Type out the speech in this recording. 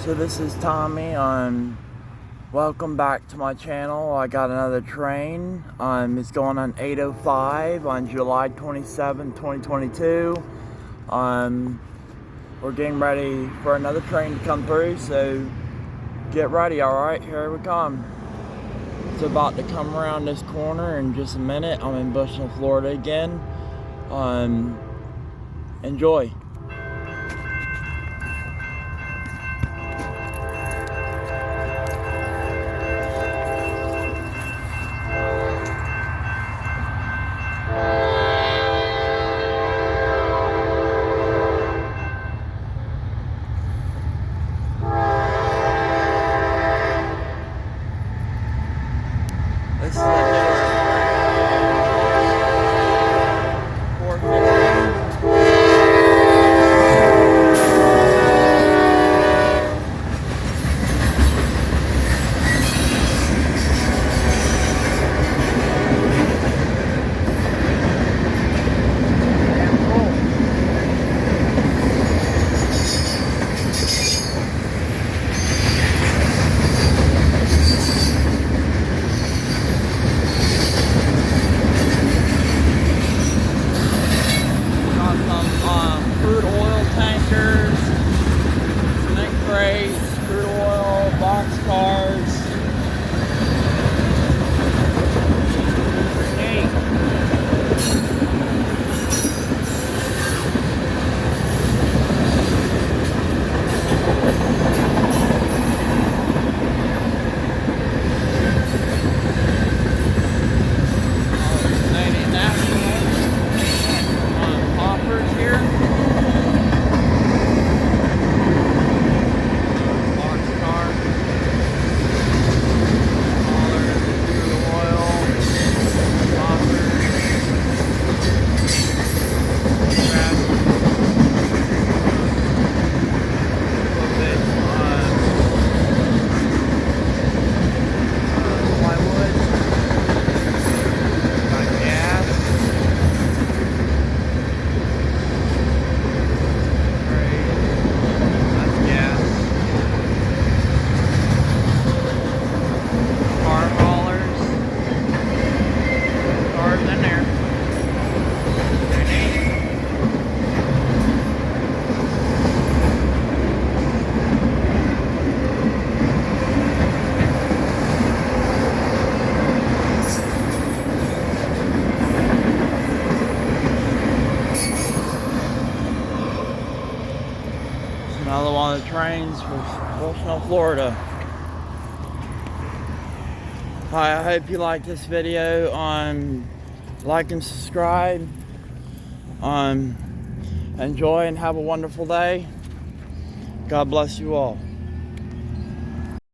So this is Tommy. Welcome back to my channel. I got another train. It's going on 8:05 on July 27, 2022. We're getting ready for another train to come through, so get ready. All right, here we come. It's about to come around this corner in just a minute. I'm in Bushnell, Florida again. Enjoy. This is a newer 450. Crude oil tankers, cement crates, crude oil, boxcars. Canadian National hoppers here. Another one of the trains for Bushnell, Florida. Hi, I hope you like this video. Like and subscribe. Enjoy and have a wonderful day. God bless you all.